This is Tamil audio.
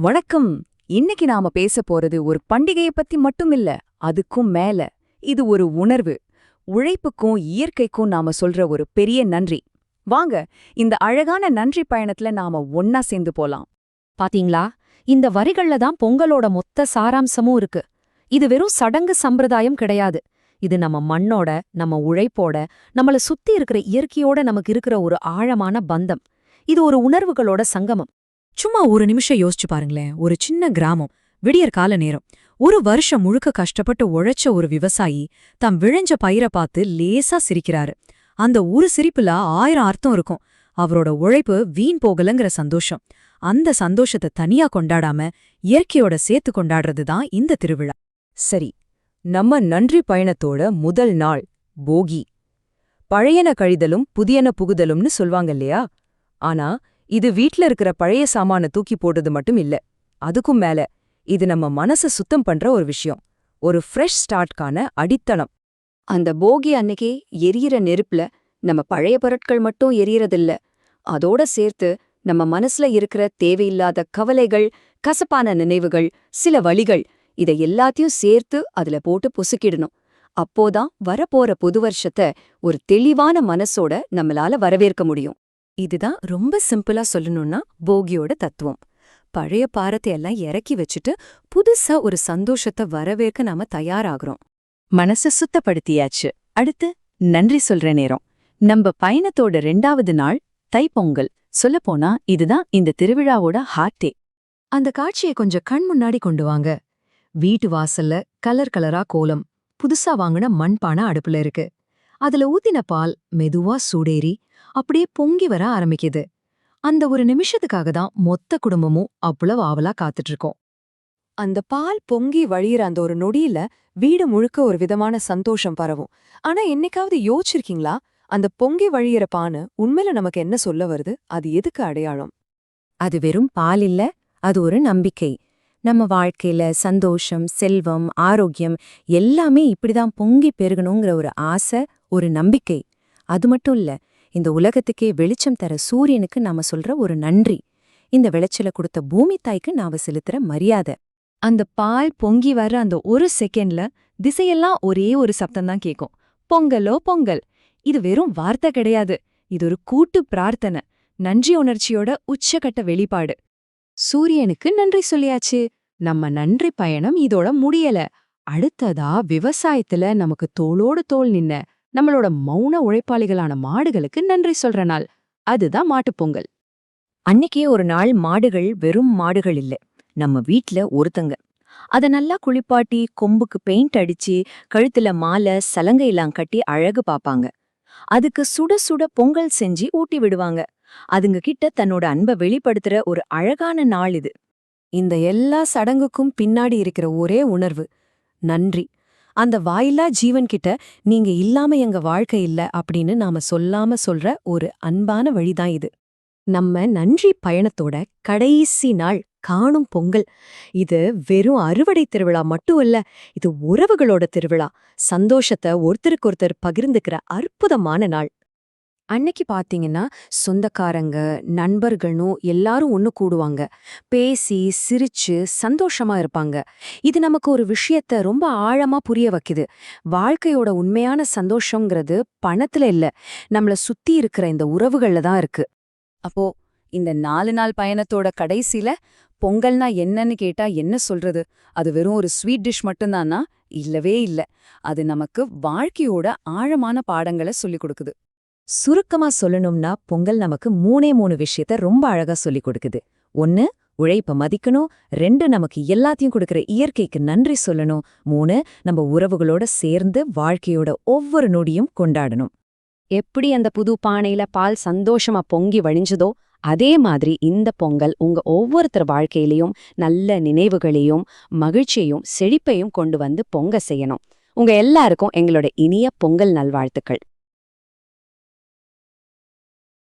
வணக்கம். இன்னைக்கு நாம பேச போறது ஒரு பண்டிகைய பத்தி மட்டும் இல்ல, அதுக்கும் மேல. இது ஒரு உணர்வு. உழைப்புக்கும் இயற்கைக்கும் நாம சொல்ற ஒரு பெரிய நன்றி. வாங்க, இந்த அழகான நன்றி பயணத்துல நாம ஒன்னா சேர்ந்து போலாம். பாத்தீங்களா, இந்த வரிகள்ல தான் பொங்கலோட மொத்த சாராம்சமும் இருக்கு. இது வெறும் சடங்கு சம்பிரதாயம் கிடையாது. இது நம்ம மண்ணோட, நம்ம உழைப்போட, நம்மள சுத்தி இருக்கிற இயற்கையோட நமக்கு இருக்கிற ஒரு ஆழமான பந்தம். இது ஒரு உணர்வுகளோட சங்கமம். சும்மா ஒரு நிமிஷம் யோசிச்சு பாருங்களேன். ஒரு சின்ன கிராமம், விடியற் கால நேரம். ஒரு வருஷம் முழுக்க கஷ்டப்பட்டு உழைச்ச ஒரு விவசாயி தாம் விளைஞ்ச பயிரை பார்த்து லேசா சிரிக்கிறாரு. அந்த ஒரு சிரிப்புல 1000 அர்த்தம் இருக்கும். அவரோட உழைப்பு வீண் போகலங்கிற சந்தோஷம். அந்த சந்தோஷத்தை தனியா கொண்டாடாம இயற்கையோட சேர்த்து கொண்டாடுறது தான் இந்த திருவிழா. சரி, நம்ம நன்றி பயணத்தோட முதல் நாள் போகி. பழையன கழிதலும் புதியன புகுதலும்னு சொல்வாங்க இல்லையா? ஆனா இது வீட்ல இருக்கிற பழைய சாமான தூக்கி போடுறது மட்டும் இல்ல. அதுக்கும் மேல, இது நம்ம மனச சுத்தம் பண்ற ஒரு விஷயம். ஒரு ஃப்ரெஷ் ஸ்டார்ட்கான அடித்தளம். அந்த போகி அன்னைக்கு எரியற நெருப்புல நம்ம பழைய பொருட்கள் மட்டும் எரியறதில்ல. அதோட சேர்த்து நம்ம மனசுல இருக்கிற தேவையில்லாத கவலைகள், கசப்பான நினைவுகள், சில வலிகள், இதை எல்லாத்தையும் சேர்த்து அதுல போட்டு பொசுக்கிடணும். அப்போதான் வரப்போற புது வருஷத்தை ஒரு தெளிவான மனசோட நம்மளால வரவேற்க முடியும். இதுதான் ரொம்ப சிம்பிளா சொல்லணும்னா போகியோட தத்துவம். பழைய பாரத்தை எல்லாம் இறக்கி வச்சுட்டு புதுசா ஒரு சந்தோஷத்தை வரவேற்க நாம தயாராகிறோம். மனச சுத்தப்படுத்தியாச்சு. அடுத்து நன்றி சொல்ற நேரம். நம்ம பயணத்தோட 2வது நாள் தைப்பொங்கல். சொல்லப்போனா இதுதான் இந்த திருவிழாவோட ஹார்ட்டே. அந்த காட்சியை கொஞ்சம் கண் முன்னாடி கொண்டு வாங்க. வீட்டு வாசல்ல கலர் கலரா கோலம், புதுசா வாங்கின மண்பானை அடுப்புல இருக்கு. அதுல ஊத்தின பால் மெதுவா சூடேறி அப்படியே பொங்கி வர ஆரம்பிக்குது. அந்த ஒரு நிமிஷத்துக்காக தான் மொத்த குடும்பமும் அவ்வளவு ஆவலா காத்துட்டு இருக்கோம். அந்த பால் பொங்கி வழியிற அந்த ஒரு நொடியில வீடு முழுக்க ஒரு விதமான சந்தோஷம் பரவும். ஆனா என்னைக்காவது யோசிச்சிருக்கீங்களா, அந்த பொங்கி வழியிற பானை உண்மையில நமக்கு என்ன சொல்ல வருது? அது எதுக்கு அடையாளம்? அது வெறும் பால் இல்ல, அது ஒரு நம்பிக்கை. நம்ம வாழ்க்கையில சந்தோஷம், செல்வம், ஆரோக்கியம் எல்லாமே இப்படிதான் பொங்கி பெருகணுங்கிற ஒரு ஆசை, ஒரு நம்பிக்கை. அது மட்டும் இல்ல, இந்த உலகத்துக்கே வெளிச்சம் தர சூரியனுக்கு நாம சொல்ற ஒரு நன்றி. இந்த விளைச்சல கொடுத்த பூமி தாய்க்கு நாம செலுத்துற மரியாதை. அந்த பால் பொங்கி வர்ற அந்த ஒரு செகண்ட்ல திசையெல்லாம் ஒரே ஒரு சப்தம்தான் கேட்கும். பொங்கலோ பொங்கல். இது வெறும் வார்த்தை கிடையாது. இது ஒரு கூட்டு பிரார்த்தனை, நன்றி உணர்ச்சியோட உச்சகட்ட வெளிப்பாடு. சூரியனுக்கு நன்றி சொல்லியாச்சு. நம்ம நன்றி பயணம் இதோட முடியல. அடுத்ததா விவசாயத்துல நமக்கு தோளோடு தோள் நின்ன நம்மளோட மௌன உழைப்பாளிகளான மாடுகளுக்கு நன்றி சொல்ற நாள். அதுதான் மாட்டுப்பொங்கல். அன்னைக்கே ஒரு நாள் மாடுகள் வெறும் மாடுகள் இல்ல, நம்ம வீட்ல ஒருத்தங்க. அத நல்லா குளிப்பாட்டி, கொம்புக்கு பெயிண்ட் அடிச்சு, கழுத்துல மாலை சலங்கையெல்லாம் கட்டி அழகு பாப்பாங்க. அதுக்கு சுட சுட பொங்கல் செஞ்சு ஊட்டி விடுவாங்க. அதுங்க கிட்ட தன்னோட அன்பை வெளிப்படுத்துற ஒரு அழகான நாள் இது. இந்த எல்லா சடங்குக்கும் பின்னாடி இருக்கிற ஒரே உணர்வு, நன்றி. அந்த வாயில்லா ஜீவன்கிட்ட நீங்க இல்லாம எங்க வாழ்க்கை இல்ல அப்படின்னு நாம சொல்லாம சொல்ற ஒரு அன்பான வழிதான் இது. நம்ம நன்றி பயணத்தோட கடைசி நாள் காணும் பொங்கல். இது வெறும் அறுவடை திருவிழா மட்டும் இல்ல, இது உறவுகளோட திருவிழா. சந்தோஷத்தை ஒருத்தருக்கொருத்தர் பகிர்ந்துக்கிற அற்புதமான நாள். அன்னைக்கு பாத்தீங்கன்னா சொந்தக்காரங்க, நண்பர்களும் எல்லாரும் ஒண்ணு கூடுவாங்க. பேசி சிரிச்சு சந்தோஷமா இருப்பாங்க. இது நமக்கு ஒரு விஷயத்த ரொம்ப ஆழமா புரிய வைக்குது. வாழ்க்கையோட உண்மையான சந்தோஷங்கிறது பணத்துல இல்ல, நம்மள சுத்தி இருக்கிற இந்த உறவுகள்ல தான் இருக்கு. அப்போ இந்த 4 நாள் பயணத்தோட கடைசில பொங்கல்னா என்னன்னு கேட்டா என்ன சொல்றது? அது வெறும் ஒரு ஸ்வீட் டிஷ் மட்டும்தானா? இல்லவே இல்ல. அது நமக்கு வாழ்க்கையோட ஆழமான பாடங்களை சொல்லிக் கொடுக்குது. சுருக்கமா சொல்லணும்னா பொங்கல் நமக்கு 3 விஷயத்த ரொம்ப அழகா சொல்லிக் கொடுக்குது. 1, உழைப்ப மதிக்கணும். 2, நமக்கு எல்லாத்தையும் கொடுக்கிற இயற்கைக்கு நன்றி சொல்லணும். 3, நம்ம உறவுகளோட சேர்ந்து வாழ்க்கையோட ஒவ்வொரு நொடியும் கொண்டாடணும். எப்படி அந்த புது பானையில பால் சந்தோஷமா பொங்கி வழிஞ்சதோ, அதே மாதிரி இந்த பொங்கல் உங்க ஒவ்வொருத்தர் வாழ்க்கையிலையும் நல்ல நினைவுகளையும் மகிழ்ச்சியையும் செழிப்பையும் கொண்டு வந்து பொங்க செய்யணும். உங்க எல்லாருக்கும் எங்களோட இனிய பொங்கல் நல்வாழ்த்துக்கள்.